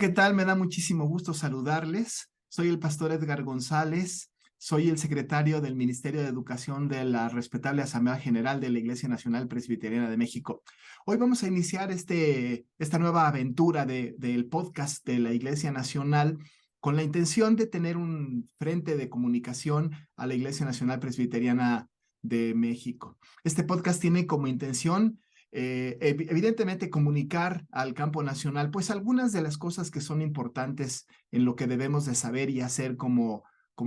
¿qué tal? Me da muchísimo gusto saludarles. Soy el pastor Edgar González, soy el secretario del Ministerio de Educación de la respetable Asamblea General de la Iglesia Nacional Presbiteriana de México. Hoy vamos a iniciar esta nueva aventura del podcast de la Iglesia Nacional con la intención de tener un frente de comunicación a la Iglesia Nacional Presbiteriana de México. Este podcast tiene como intención evidentemente comunicar al campo nacional, pues algunas de las cosas que son importantes en lo que debemos de saber y hacer como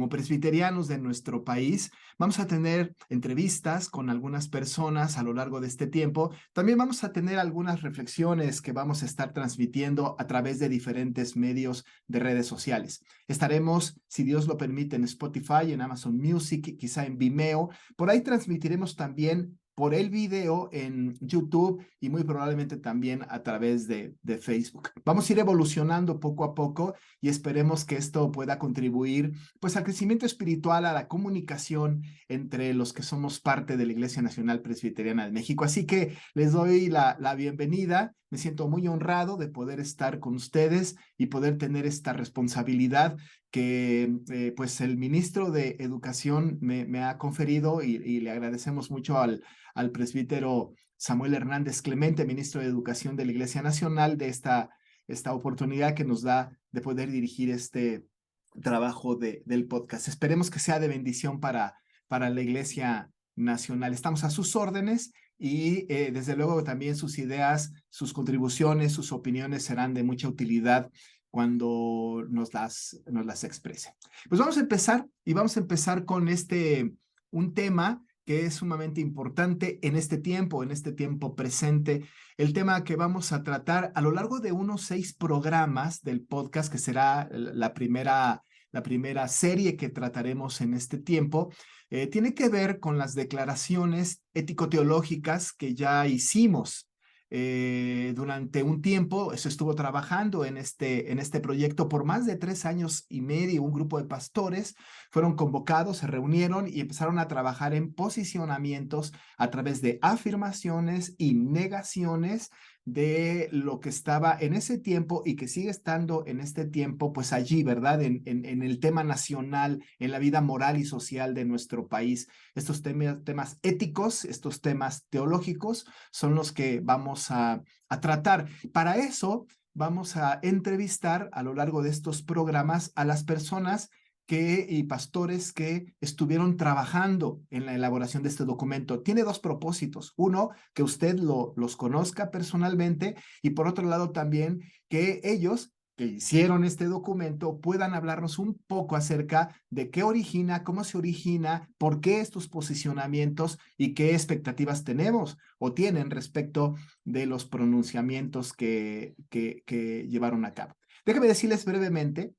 presbiterianos de nuestro país. Vamos a tener entrevistas con algunas personas a lo largo de este tiempo. También vamos a tener algunas reflexiones que vamos a estar transmitiendo a través de diferentes medios de redes sociales. Estaremos, si Dios lo permite, en Spotify, en Amazon Music, quizá en Vimeo. Por ahí transmitiremos también por el video en YouTube y muy probablemente también a través de Facebook. Vamos a ir evolucionando poco a poco y esperemos que esto pueda contribuir pues al crecimiento espiritual, a la comunicación entre los que somos parte de la Iglesia Nacional Presbiteriana de México. Así que les doy la bienvenida. Me siento muy honrado de poder estar con ustedes y poder tener esta responsabilidad que pues el ministro de Educación me ha conferido y le agradecemos mucho al presbítero Samuel Hernández Clemente, ministro de Educación de la Iglesia Nacional, de esta oportunidad que nos da de poder dirigir este trabajo del podcast. Esperemos que sea de bendición para la Iglesia Nacional. Estamos a sus órdenes y desde luego también sus ideas, sus contribuciones, sus opiniones serán de mucha utilidad cuando nos las exprese. Pues vamos a empezar y vamos a empezar con un tema que es sumamente importante en este tiempo presente. El tema que vamos a tratar a lo largo de unos 6 programas del podcast, que será la primera serie que trataremos en este tiempo, tiene que ver con las declaraciones ético-teológicas que ya hicimos durante un tiempo. Se estuvo trabajando en este proyecto por más de 3 años y medio. Un grupo de pastores fueron convocados, se reunieron y empezaron a trabajar en posicionamientos a través de afirmaciones y negaciones de lo que estaba en ese tiempo y que sigue estando en este tiempo, pues allí, ¿verdad? En el tema nacional, en la vida moral y social de nuestro país. Estos temas éticos, estos temas teológicos son los que vamos a tratar. Para eso vamos a entrevistar a lo largo de estos programas a las personas y pastores que estuvieron trabajando en la elaboración de este documento. Tiene 2 propósitos. Uno, que usted los conozca personalmente, y por otro lado también que ellos que hicieron este documento puedan hablarnos un poco acerca de qué origina, cómo se origina, por qué estos posicionamientos y qué expectativas tenemos o tienen respecto de los pronunciamientos que llevaron a cabo. Déjame decirles brevemente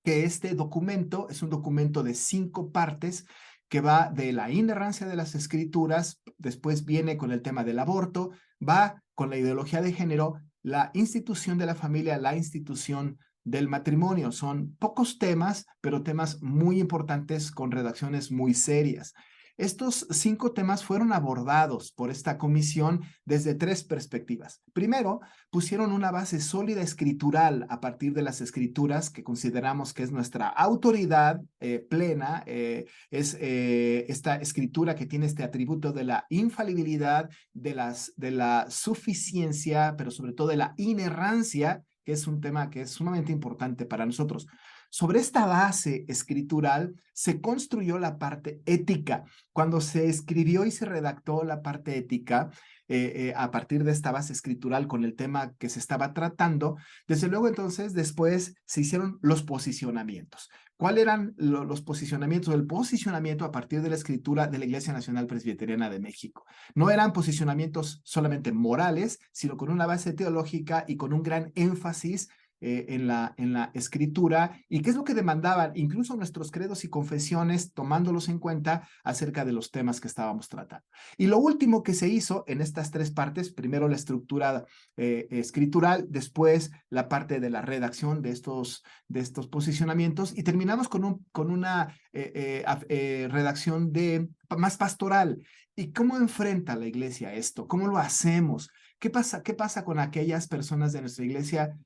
que este documento es un documento de 5 partes que va de la inerrancia de las escrituras, después viene con el tema del aborto, va con la ideología de género, la institución de la familia, la institución del matrimonio. Son pocos temas, pero temas muy importantes con redacciones muy serias. Estos 5 temas fueron abordados por esta comisión desde 3 perspectivas. Primero, pusieron una base sólida escritural a partir de las escrituras que consideramos que es nuestra autoridad plena, es esta escritura que tiene este atributo de la infalibilidad, de la suficiencia, pero sobre todo de la inerrancia, que es un tema que es sumamente importante para nosotros. Sobre esta base escritural se construyó la parte ética. Cuando se escribió y se redactó la parte ética, a partir de esta base escritural con el tema que se estaba tratando, desde luego entonces después se hicieron los posicionamientos. ¿Cuáles eran los posicionamientos? El posicionamiento a partir de la escritura de la Iglesia Nacional Presbiteriana de México. No eran posicionamientos solamente morales, sino con una base teológica y con un gran énfasis en la escritura, y qué es lo que demandaban incluso nuestros credos y confesiones, tomándolos en cuenta acerca de los temas que estábamos tratando. Y lo último que se hizo en estas 3 partes, primero la estructura escritural, después la parte de la redacción de estos posicionamientos, y terminamos con una redacción más pastoral. ¿Y cómo enfrenta la iglesia esto? ¿Cómo lo hacemos? qué pasa con aquellas personas de nuestra iglesia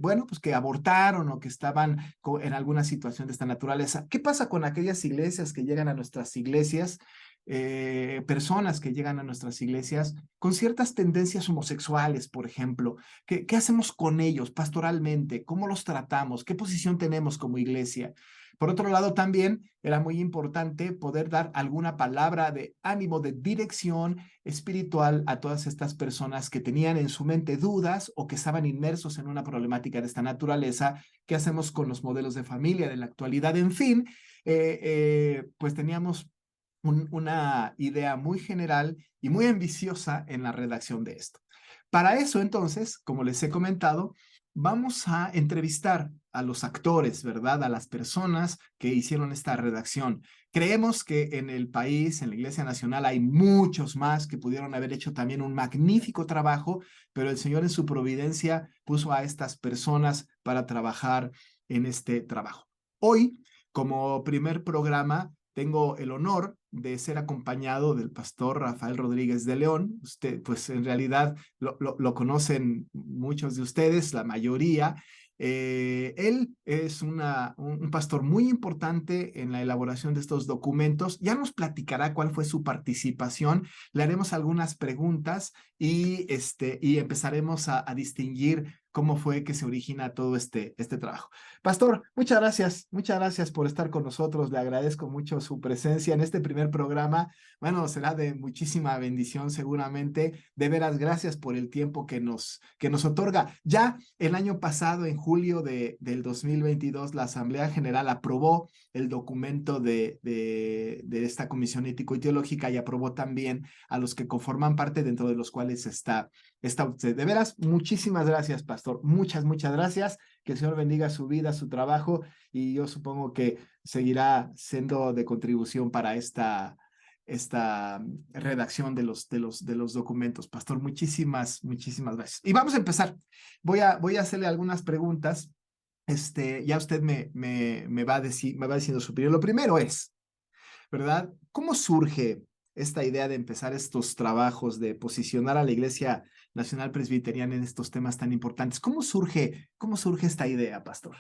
bueno, pues que abortaron o que estaban en alguna situación de esta naturaleza? ¿Qué pasa con aquellas iglesias que llegan a nuestras iglesias, personas que llegan a nuestras iglesias con ciertas tendencias homosexuales, por ejemplo? ¿Qué hacemos con ellos pastoralmente? ¿Cómo los tratamos? ¿Qué posición tenemos como iglesia? Por otro lado, también era muy importante poder dar alguna palabra de ánimo, de dirección espiritual a todas estas personas que tenían en su mente dudas o que estaban inmersos en una problemática de esta naturaleza. ¿Qué hacemos con los modelos de familia de la actualidad? En fin, pues teníamos una idea muy general y muy ambiciosa en la redacción de esto. Para eso, entonces, como les he comentado, vamos a entrevistar a los actores, ¿verdad? A las personas que hicieron esta redacción. Creemos que en el país, en la Iglesia Nacional, hay muchos más que pudieron haber hecho también un magnífico trabajo, pero el Señor en su providencia puso a estas personas para trabajar en este trabajo. Hoy, como primer programa, tengo el honor de ser acompañado del pastor Rafael Rodríguez de León. Usted, pues en realidad lo conocen muchos de ustedes, la mayoría. Él es un pastor muy importante en la elaboración de estos documentos. Ya nos platicará cuál fue su participación. Le haremos algunas preguntas y empezaremos a distinguir cómo fue que se origina todo este trabajo. Pastor, muchas gracias por estar con nosotros. Le agradezco mucho su presencia en este primer programa. Bueno, será de muchísima bendición seguramente. De veras, gracias por el tiempo que nos otorga. Ya el año pasado, en julio del 2022, la Asamblea General aprobó el documento de esta Comisión Ético y Teológica y aprobó también a los que conforman parte, dentro de los cuales está usted. De veras, muchísimas gracias, pastor. Muchas gracias. Que el Señor bendiga su vida, su trabajo, y yo supongo que seguirá siendo de contribución para esta redacción de los documentos. Pastor, muchísimas gracias. Y vamos a empezar. Voy a hacerle algunas preguntas. Ya usted me va diciendo su opinión. Lo primero es, ¿verdad? ¿Cómo surge esta idea de empezar estos trabajos, de posicionar a la Iglesia Nacional Presbiteriana en estos temas tan importantes? ¿Cómo surge esta idea, pastor?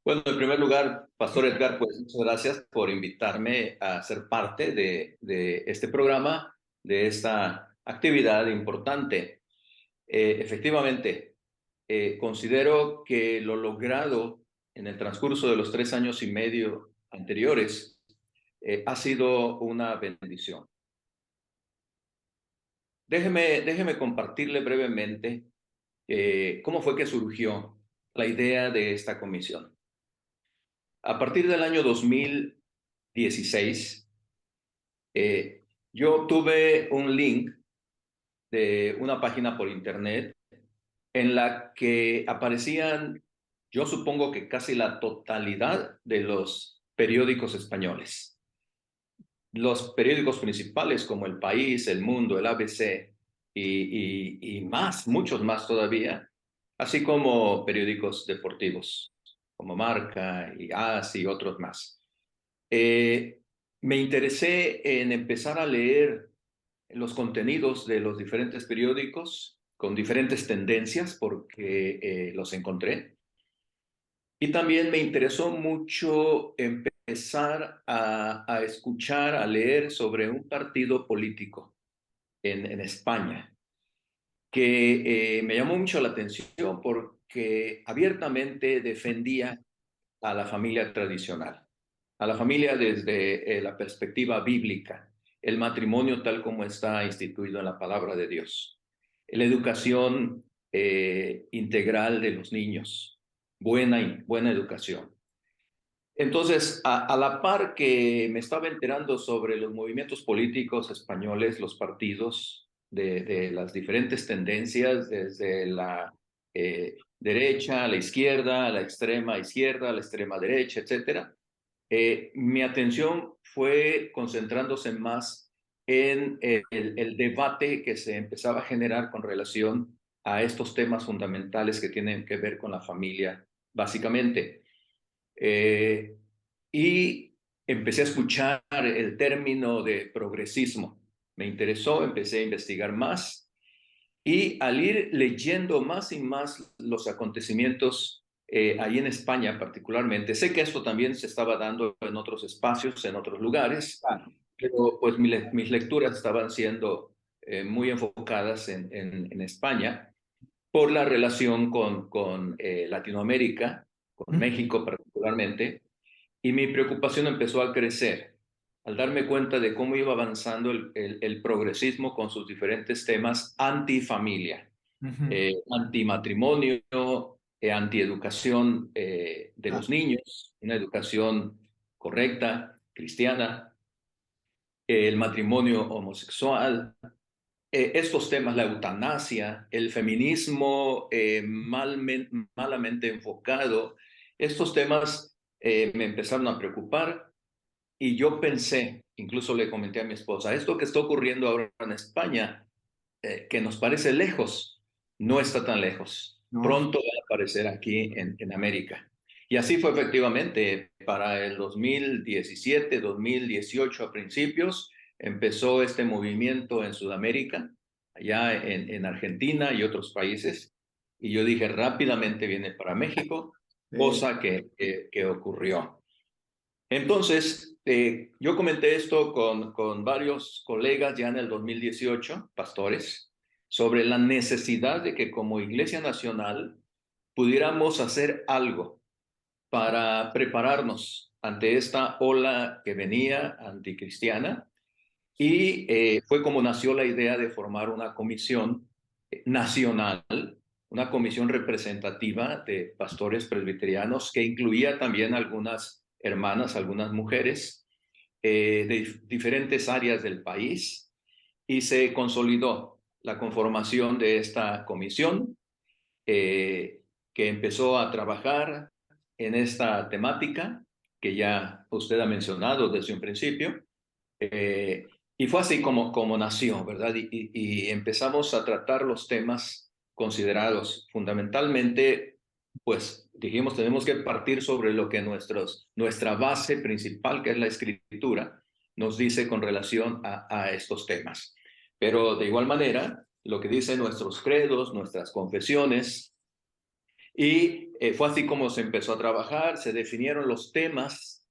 Bueno, en primer lugar, Pastor Edgar, pues muchas gracias por invitarme a ser parte de este programa, de esta actividad importante. Efectivamente, considero que lo logrado en el transcurso de los 3 años y medio anteriores ha sido una bendición. Déjeme compartirle brevemente cómo fue que surgió la idea de esta comisión. A partir del año 2016, yo tuve un link de una página por internet en la que aparecían, yo supongo que casi la totalidad de los periódicos españoles. Los periódicos principales como El País, El Mundo, el ABC y más, muchos más todavía, así como periódicos deportivos como Marca y AS y otros más. Me interesé en empezar a leer los contenidos de los diferentes periódicos con diferentes tendencias porque los encontré. Y también me interesó mucho empezar a escuchar, a leer sobre un partido político en España que me llamó mucho la atención porque abiertamente defendía a la familia tradicional, a la familia desde la perspectiva bíblica, el matrimonio tal como está instituido en la palabra de Dios, la educación integral de los niños, buena educación. Entonces, a la par que me estaba enterando sobre los movimientos políticos españoles, los partidos de las diferentes tendencias, desde la derecha a la izquierda, a la extrema izquierda, a la extrema derecha, etcétera, mi atención fue concentrándose más en el debate que se empezaba a generar con relación a estos temas fundamentales que tienen que ver con la familia, básicamente. Y empecé a escuchar el término de progresismo. me interesó, empecé a investigar más y al ir leyendo más y más los acontecimientos ahí en España particularmente, sé que esto también se estaba dando en otros espacios, en otros lugares, Claro. pero pues mis lecturas estaban siendo muy enfocadas en España por la relación con Latinoamérica, con Ujú. México particularmente, y mi preocupación empezó a crecer al darme cuenta de cómo iba avanzando el progresismo con sus diferentes temas antifamilia, Ujú. antimatrimonio, antieducación de Claro. los niños, una educación correcta, cristiana, el matrimonio homosexual, estos temas, la eutanasia, el feminismo malamente enfocado, estos temas me empezaron a preocupar y yo pensé, incluso le comenté a mi esposa, esto que está ocurriendo ahora en España, que nos parece lejos, no está tan lejos. No. Pronto va a aparecer aquí en América. Y así fue efectivamente. Para el 2017, 2018 a principios, empezó este movimiento en Sudamérica, allá en Argentina y otros países. Y yo dije, rápidamente viene para México, cosa que ocurrió. Entonces, yo comenté esto con varios colegas ya en el 2018, pastores, sobre la necesidad de que como Iglesia Nacional pudiéramos hacer algo para prepararnos ante esta ola que venía anticristiana. Y fue como nació la idea de formar una comisión nacional, una comisión representativa de pastores presbiterianos que incluía también algunas hermanas, algunas mujeres de diferentes áreas del país, y se consolidó la conformación de esta comisión que empezó a trabajar en esta temática que ya usted ha mencionado desde un principio. Y fue así como nació, ¿verdad? Y empezamos a tratar los temas considerados. Fundamentalmente, pues dijimos, tenemos que partir sobre lo que nuestra base principal, que es la escritura, nos dice con relación a estos temas. Pero de igual manera, lo que dicen nuestros credos, nuestras confesiones, y fue así como se empezó a trabajar, se definieron los temas.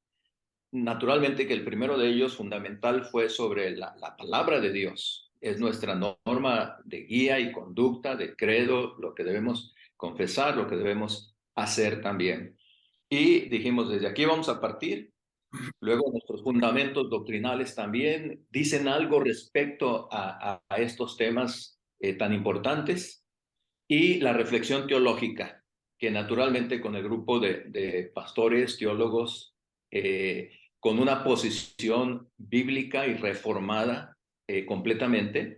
Naturalmente que el primero de ellos fundamental fue sobre la palabra de Dios. Es nuestra norma de guía y conducta, de credo, lo que debemos confesar, lo que debemos hacer también. Y dijimos, desde aquí vamos a partir. Luego nuestros fundamentos doctrinales también dicen algo respecto a estos temas tan importantes. Y la reflexión teológica, que naturalmente con el grupo de pastores, teólogos, con una posición bíblica y reformada completamente,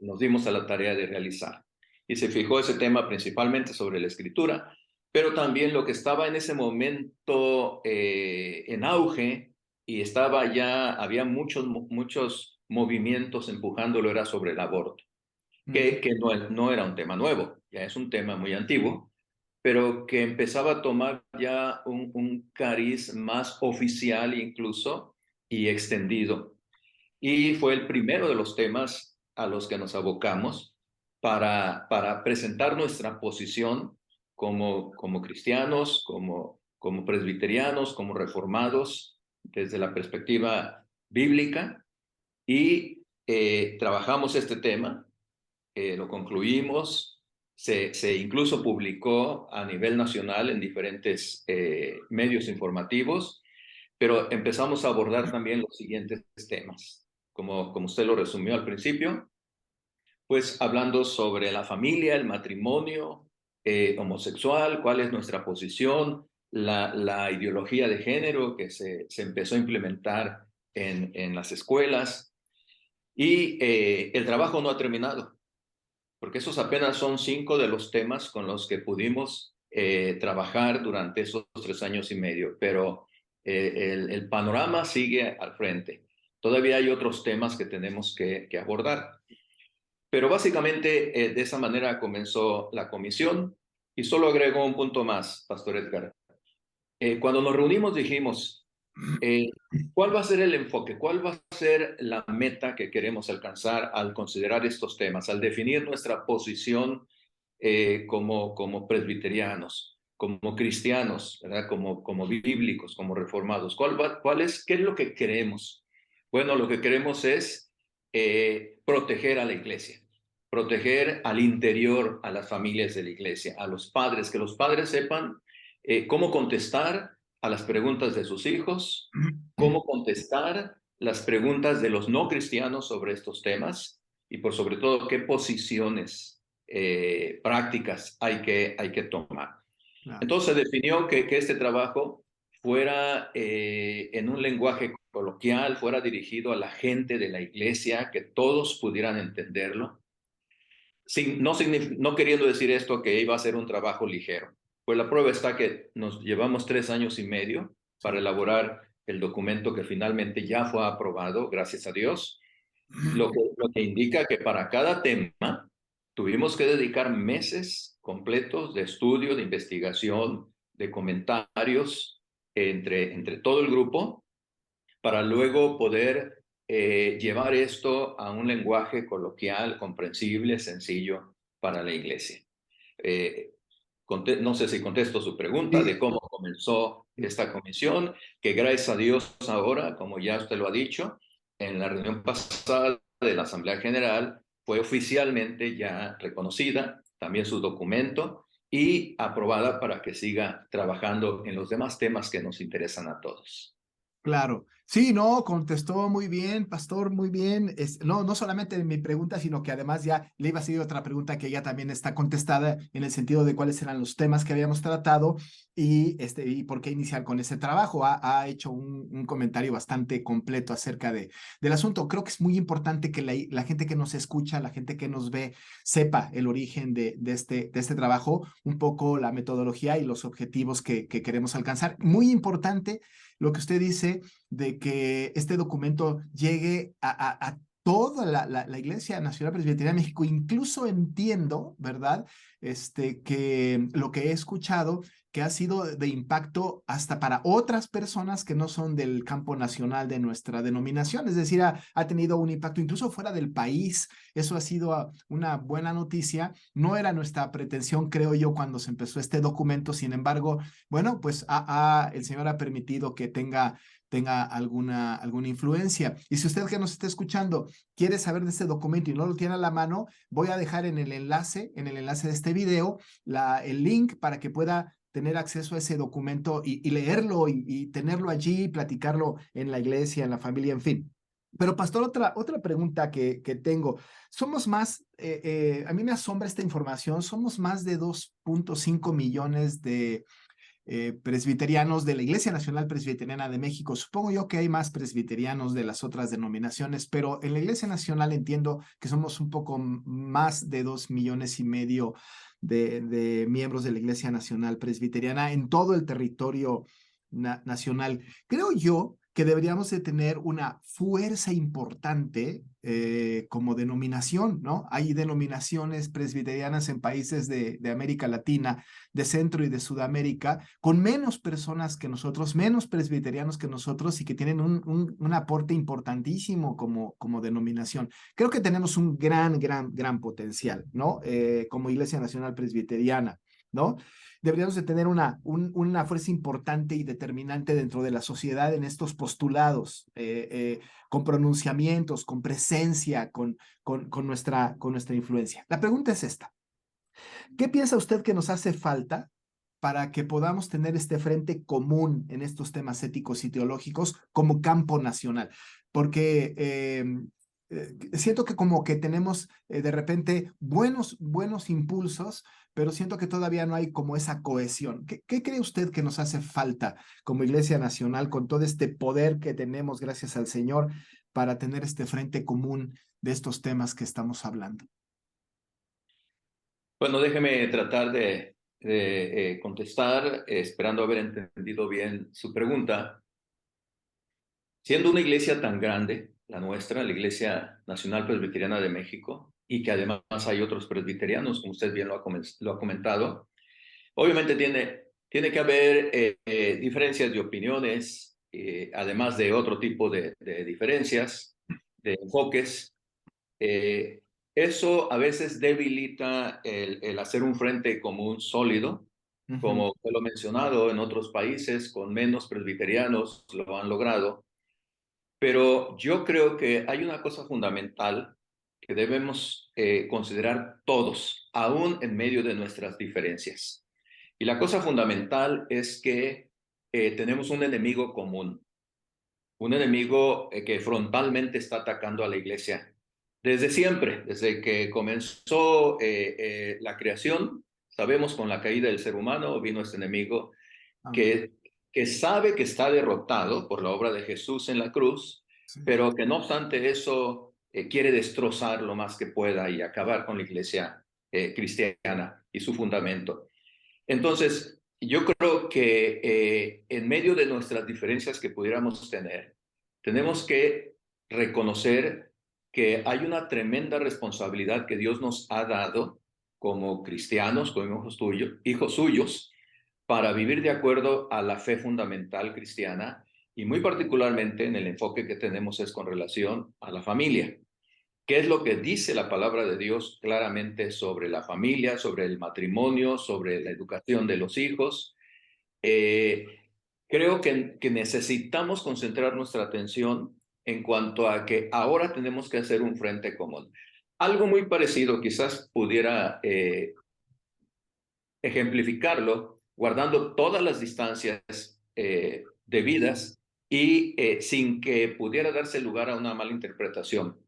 nos dimos a la tarea de realizar. Y se fijó ese tema principalmente sobre la escritura, pero también lo que estaba en ese momento en auge y estaba ya, había muchos movimientos empujándolo, era sobre el aborto, Ujú. que no era un tema nuevo, ya es un tema muy antiguo, pero que empezaba a tomar ya un cariz más oficial incluso y extendido. Y fue el primero de los temas a los que nos abocamos para presentar nuestra posición como cristianos, como presbiterianos, como reformados, desde la perspectiva bíblica. Y trabajamos este tema, lo concluimos, se incluso publicó a nivel nacional en diferentes medios informativos, pero empezamos a abordar también los siguientes temas, como usted lo resumió al principio, pues hablando sobre la familia, el matrimonio homosexual, cuál es nuestra posición, la ideología de género que se empezó a implementar en las escuelas, y el trabajo no ha terminado, porque esos apenas son 5 de los temas con los que pudimos trabajar durante esos 3 años y medio, pero el panorama sigue al frente. Todavía hay otros temas que tenemos que abordar, pero básicamente de esa manera comenzó la comisión. Y solo agrego un punto más, Pastor Edgar. Cuando nos reunimos dijimos, Eh, ¿Cuál va a ser el enfoque? ¿Cuál va a ser la meta que queremos alcanzar al considerar estos temas, al definir nuestra posición como presbiterianos, como cristianos, ¿verdad? Como bíblicos, como reformados? ¿Qué es lo que queremos? Bueno, lo que queremos es proteger a la iglesia, proteger al interior, a las familias de la iglesia, a los padres, que los padres sepan cómo contestar a las preguntas de sus hijos, cómo contestar las preguntas de los no cristianos sobre estos temas y por sobre todo qué posiciones prácticas hay que tomar. Claro. Entonces se definió que este trabajo fuera en un lenguaje coloquial, fuera dirigido a la gente de la iglesia, que todos pudieran entenderlo, no queriendo decir esto que iba a ser un trabajo ligero. Pues la prueba está que nos llevamos 3 años y medio para Sí. elaborar el documento que finalmente ya fue aprobado, gracias a Dios, lo que indica que para cada tema tuvimos que dedicar meses completos de estudio, de investigación, de comentarios entre todo el grupo para luego poder llevar esto a un lenguaje coloquial, comprensible, sencillo para la iglesia. Eh, no sé si contesto su pregunta de Sí, cómo comenzó esta comisión, que gracias a Dios ahora, como ya usted lo ha dicho, en la reunión pasada de la Asamblea General fue oficialmente ya reconocida, también su documento, y aprobada para que siga trabajando en los demás temas que nos interesan a todos. claro. Sí, no, contestó muy bien, pastor, muy bien. No, no solamente mi pregunta, sino que además ya le iba a seguir otra pregunta que ya también está contestada en el sentido de cuáles eran los temas que habíamos tratado y por qué iniciar con ese trabajo. Ha hecho un comentario bastante completo acerca del asunto. Creo que es muy importante que la gente que nos escucha, la gente que nos ve, sepa el origen de este trabajo, un poco la metodología y los objetivos que queremos alcanzar. Muy importante lo que usted dice de que este documento llegue a toda la Iglesia Nacional Presbiteriana de México. Incluso entiendo, ¿verdad? Que lo que he escuchado que ha sido de impacto hasta para otras personas que no son del campo nacional de nuestra denominación. Es decir, ha tenido un impacto incluso fuera del país. Eso ha sido una buena noticia. No era nuestra pretensión, creo yo, cuando se empezó este documento. Sin embargo, bueno, pues el Señor ha permitido que tenga alguna influencia. Y si usted que nos está escuchando quiere saber de este documento y no lo tiene a la mano, voy a dejar en el enlace de este video, el link para que pueda tener acceso a ese documento y leerlo y tenerlo allí, platicarlo en la iglesia, en la familia, en fin. Pero, pastor, otra pregunta que tengo. Somos más, a mí me asombra esta información, somos más de 2.5 millones de presbiterianos de la Iglesia Nacional Presbiteriana de México. Supongo yo que hay más presbiterianos de las otras denominaciones, pero en la Iglesia Nacional entiendo que somos un poco más de 2,5 millones de miembros de la Iglesia Nacional Presbiteriana en todo el territorio nacional. Creo yo que deberíamos de tener una fuerza importante como denominación, ¿no? Hay denominaciones presbiterianas en países de América Latina, de Centro y de Sudamérica, con menos personas que nosotros, menos presbiterianos que nosotros y que tienen un aporte importantísimo como denominación. Creo que tenemos un gran potencial, ¿no? Como Iglesia Nacional Presbiteriana, ¿no? Deberíamos de tener una fuerza importante y determinante dentro de la sociedad en estos postulados, con pronunciamientos, con presencia, con nuestra influencia. La pregunta es esta. ¿Qué piensa usted que nos hace falta para que podamos tener este frente común en estos temas éticos y teológicos como campo nacional? Porque siento que como que tenemos de repente buenos impulsos, pero siento que todavía no hay como esa cohesión. ¿Qué cree usted que nos hace falta como Iglesia Nacional con todo este poder que tenemos gracias al Señor para tener este frente común de estos temas que estamos hablando? Bueno, déjeme tratar de contestar, esperando haber entendido bien su pregunta. Siendo una iglesia tan grande, la nuestra, la Iglesia Nacional Presbiteriana de México, y que además hay otros presbiterianos, como usted bien lo ha comentado, obviamente tiene que haber diferencias de opiniones además de otro tipo de diferencias, de enfoques. Eso a veces debilita el hacer un frente común sólido, como te lo he mencionado, en otros países con menos presbiterianos lo han logrado. Pero yo creo que hay una cosa fundamental que debemos considerar todos, aún en medio de nuestras diferencias. Y la cosa fundamental es que tenemos un enemigo común, un enemigo que frontalmente está atacando a la iglesia. Desde siempre, desde que comenzó la creación, sabemos con la caída del ser humano vino este enemigo Amén. que sabe que está derrotado por la obra de Jesús en la cruz, Sí. pero que no obstante eso quiere destrozar lo más que pueda y acabar con la iglesia cristiana y su fundamento. Entonces, yo creo que en medio de nuestras diferencias que pudiéramos tener, tenemos que reconocer que hay una tremenda responsabilidad que Dios nos ha dado como cristianos, como hijos suyos, para vivir de acuerdo a la fe fundamental cristiana y muy particularmente en el enfoque que tenemos es con relación a la familia. ¿Qué es lo que dice la palabra de Dios claramente sobre la familia, sobre el matrimonio, sobre la educación de los hijos? Eh, Creo que necesitamos concentrar nuestra atención en cuanto a que ahora tenemos que hacer un frente común. Algo muy parecido quizás pudiera ejemplificarlo guardando todas las distancias debidas y sin que pudiera darse lugar a una mala interpretación.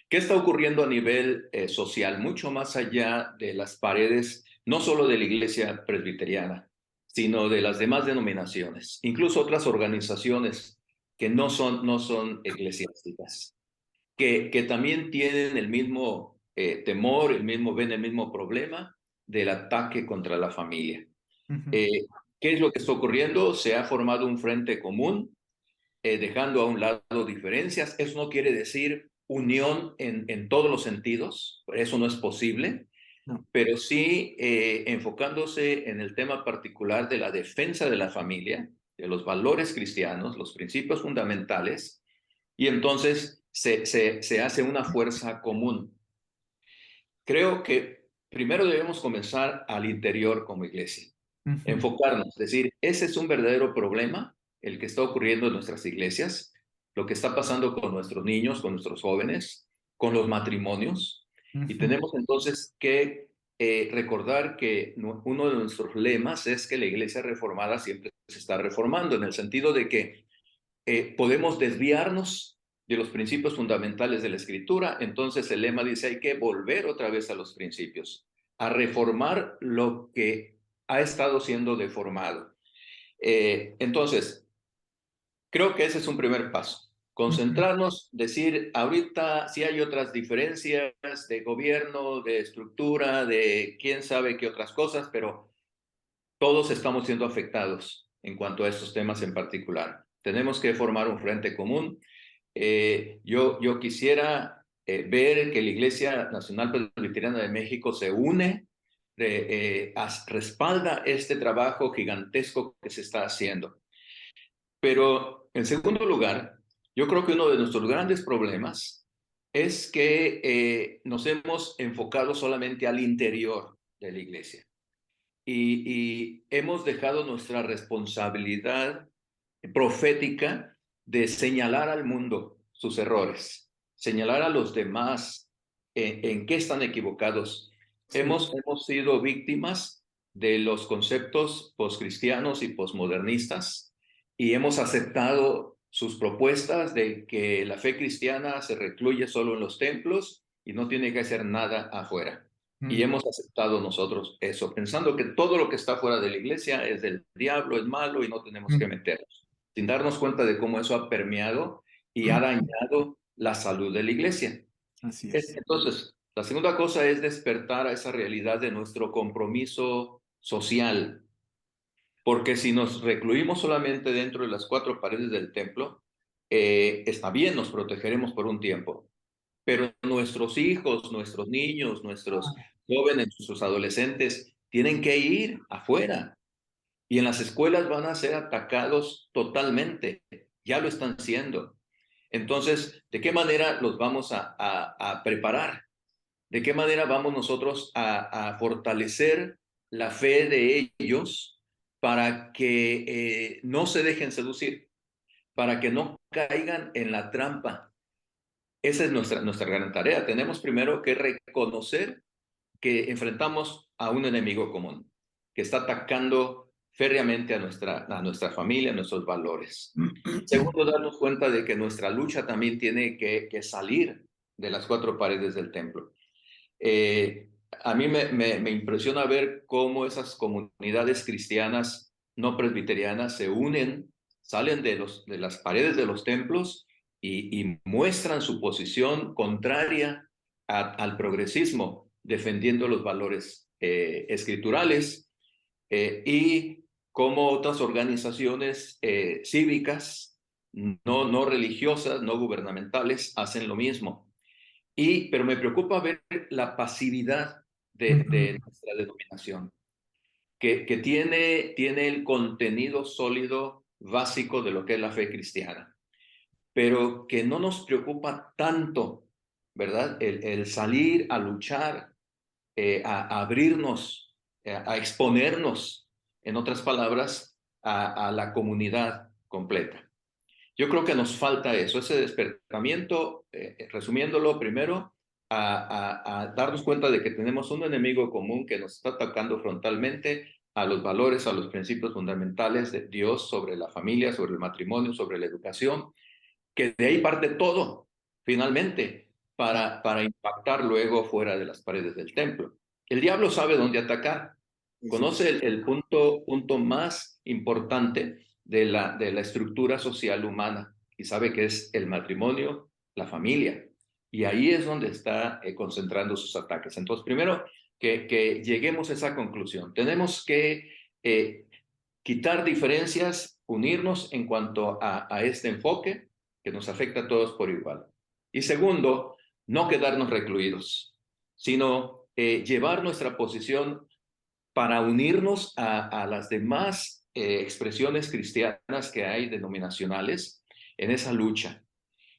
¿Qué está ocurriendo a nivel social, mucho más allá de las paredes, no solo de la iglesia presbiteriana, sino de las demás denominaciones, incluso otras organizaciones que no son eclesiásticas, que también tienen el mismo temor, ven el mismo problema del ataque contra la familia? Eh, ¿Qué es lo que está ocurriendo? Se ha formado un frente común dejando a un lado diferencias. Eso no quiere decir unión en todos los sentidos, eso no es posible, No. pero sí enfocándose en el tema particular de la defensa de la familia, de los valores cristianos, los principios fundamentales, y entonces se hace una fuerza común. Creo que primero debemos comenzar al interior como iglesia, enfocarnos, decir, ese es un verdadero problema, el que está ocurriendo en nuestras iglesias, lo que está pasando con nuestros niños, con nuestros jóvenes, con los matrimonios, y tenemos entonces que recordar que uno de nuestros lemas es que la iglesia reformada siempre se está reformando, en el sentido de que podemos desviarnos de los principios fundamentales de la escritura, entonces el lema dice hay que volver otra vez a los principios, a reformar lo que ha estado siendo deformado. Entonces, creo que ese es un primer paso. Concentrarnos, decir, ahorita sí hay otras diferencias de gobierno, de estructura, de quién sabe qué otras cosas, pero todos estamos siendo afectados en cuanto a estos temas en particular. Tenemos que formar un frente común. Yo quisiera ver que la Iglesia Nacional Presbiteriana de México se une, respalda este trabajo gigantesco que se está haciendo. Pero en segundo lugar, yo creo que uno de nuestros grandes problemas es que nos hemos enfocado solamente al interior de la Iglesia y hemos dejado nuestra responsabilidad profética de señalar al mundo sus errores, señalar a los demás en qué están equivocados. Sí. Hemos sido víctimas de los conceptos poscristianos y posmodernistas y hemos aceptado sus propuestas de que la fe cristiana se recluye solo en los templos y no tiene que hacer nada afuera. Y hemos aceptado nosotros eso, pensando que todo lo que está fuera de la iglesia es del diablo, es malo y no tenemos que meternos, sin darnos cuenta de cómo eso ha permeado y ha dañado la salud de la iglesia. Así es. Entonces, la segunda cosa es despertar a esa realidad de nuestro compromiso social, porque si nos recluimos solamente dentro de las cuatro paredes del templo, está bien, nos protegeremos por un tiempo, pero nuestros hijos, nuestros niños, nuestros jóvenes, nuestros adolescentes tienen que ir afuera. Y en las escuelas van a ser atacados totalmente. Ya lo están siendo. Entonces, ¿de qué manera los vamos a preparar? ¿De qué manera vamos nosotros a fortalecer la fe de ellos para que no se dejen seducir, para que no caigan en la trampa? Esa es nuestra gran tarea. Tenemos primero que reconocer que enfrentamos a un enemigo común, que está atacando férreamente a nuestra familia, a nuestros valores. Segundo, darnos cuenta de que nuestra lucha también tiene que salir de las cuatro paredes del templo. A mí me impresiona ver cómo esas comunidades cristianas no presbiterianas se unen, salen de las paredes de los templos y muestran su posición contraria al progresismo, defendiendo los valores escriturales, y cómo otras organizaciones cívicas, no religiosas, no gubernamentales, hacen lo mismo. Pero me preocupa ver la pasividad de nuestra denominación, que tiene el contenido sólido, básico de lo que es la fe cristiana, pero que no nos preocupa tanto, ¿verdad? El salir a luchar, a abrirnos, a exponernos, en otras palabras, a la comunidad completa. Yo creo que nos falta eso, ese despertamiento, resumiéndolo primero, a darnos cuenta de que tenemos un enemigo común que nos está atacando frontalmente a los valores, a los principios fundamentales de Dios sobre la familia, sobre el matrimonio, sobre la educación, que de ahí parte todo, finalmente, para impactar luego fuera de las paredes del templo. El diablo sabe dónde atacar, conoce el punto más importante de la estructura social humana y sabe que es el matrimonio, la familia. Y ahí es donde está concentrando sus ataques. Entonces, primero, que lleguemos a esa conclusión. Tenemos que quitar diferencias, unirnos en cuanto a este enfoque que nos afecta a todos por igual. Y segundo, no quedarnos recluidos, sino llevar nuestra posición para unirnos a las demás expresiones cristianas que hay denominacionales en esa lucha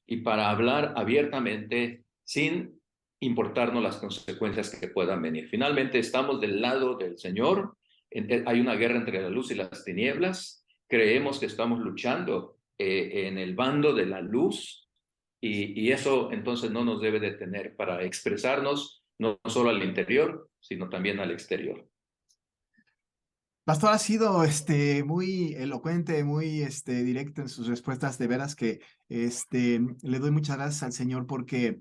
y para hablar abiertamente sin importarnos las consecuencias que puedan venir. Finalmente estamos del lado del Señor, hay una guerra entre la luz y las tinieblas, creemos que estamos luchando en el bando de la luz y eso entonces no nos debe detener para expresarnos no solo al interior, sino también al exterior. Pastor, ha sido muy elocuente, muy directo en sus respuestas. De veras que le doy muchas gracias al Señor porque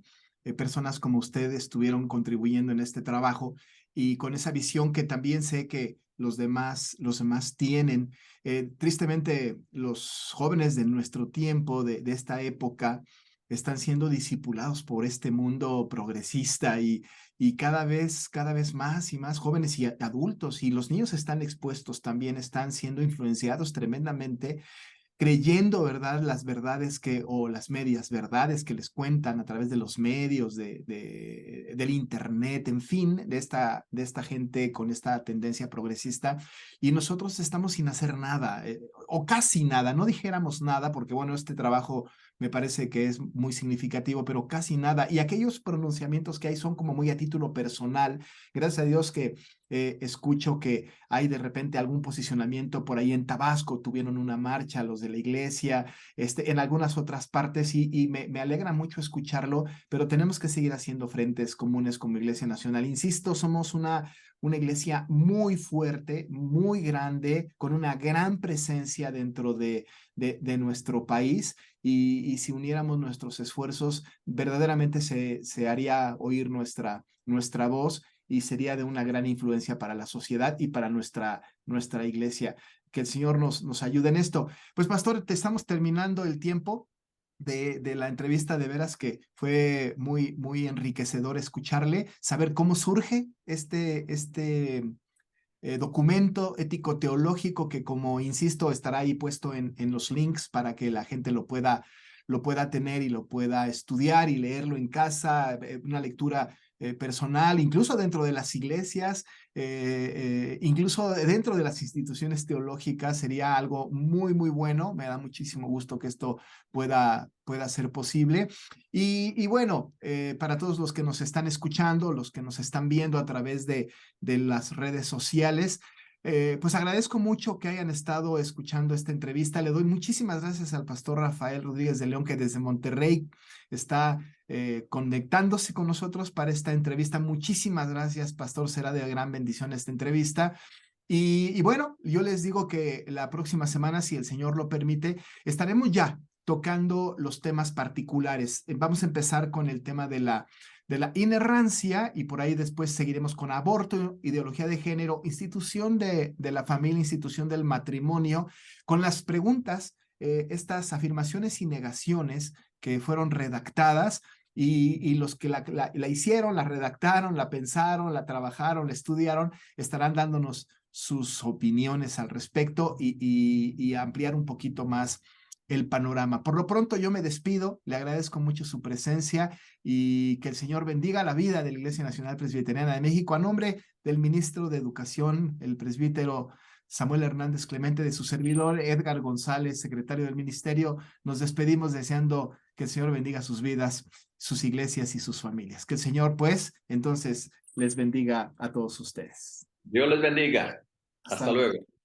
personas como usted estuvieron contribuyendo en este trabajo y con esa visión que también sé que los demás tienen. Tristemente, los jóvenes de nuestro tiempo, de esta época, están siendo discipulados por este mundo progresista y cada vez más y más jóvenes y adultos y los niños están expuestos también, están siendo influenciados tremendamente, creyendo, ¿verdad?, las verdades o las medias verdades que les cuentan a través de los medios, del internet, en fin, de esta gente con esta tendencia progresista. Y nosotros estamos sin hacer nada, o casi nada, no dijéramos nada, porque bueno, este trabajo me parece que es muy significativo, pero casi nada. Y aquellos pronunciamientos que hay son como muy a título personal. Gracias a Dios que escucho que hay de repente algún posicionamiento por ahí en Tabasco, tuvieron una marcha los de la iglesia, en algunas otras partes y me alegra mucho escucharlo, pero tenemos que seguir haciendo frentes comunes como Iglesia Nacional. Insisto, somos una iglesia muy fuerte, muy grande, con una gran presencia dentro de nuestro país y si uniéramos nuestros esfuerzos, verdaderamente se haría oír nuestra voz y sería de una gran influencia para la sociedad y para nuestra iglesia. Que el Señor nos ayude en esto. Pues, pastor, te estamos terminando el tiempo de la entrevista, de veras que fue muy enriquecedor escucharle, saber cómo surge este documento ético-teológico que, como insisto, estará ahí puesto en los links para que la gente lo pueda tener y lo pueda estudiar y leerlo en casa, una lectura personal, incluso dentro de las iglesias, incluso dentro de las instituciones teológicas sería algo muy, muy bueno. Me da muchísimo gusto que esto pueda ser posible. Y bueno, para todos los que nos están escuchando, los que nos están viendo a través de las redes sociales, pues agradezco mucho que hayan estado escuchando esta entrevista. Le doy muchísimas gracias al pastor Rafael Rodríguez de León, que desde Monterrey está conectándose con nosotros para esta entrevista. Muchísimas gracias, pastor. Será de gran bendición esta entrevista. Y bueno, yo les digo que la próxima semana, si el Señor lo permite, estaremos ya tocando los temas particulares. Vamos a empezar con el tema de la inerrancia, y por ahí después seguiremos con aborto, ideología de género, institución de la familia, institución del matrimonio, con las preguntas, estas afirmaciones y negaciones que fueron redactadas, y los que la hicieron, la redactaron, la pensaron, la trabajaron, la estudiaron, estarán dándonos sus opiniones al respecto, y ampliar un poquito más el panorama. Por lo pronto yo me despido, le agradezco mucho su presencia, y que el Señor bendiga la vida de la Iglesia Nacional Presbiteriana de México. A nombre del ministro de Educación, el presbítero Samuel Hernández Clemente, de su servidor Edgar González, secretario del ministerio, nos despedimos deseando que el Señor bendiga sus vidas, sus iglesias y sus familias. Que el Señor, pues, entonces les bendiga a todos ustedes. Dios les bendiga. Hasta Hasta luego. luego.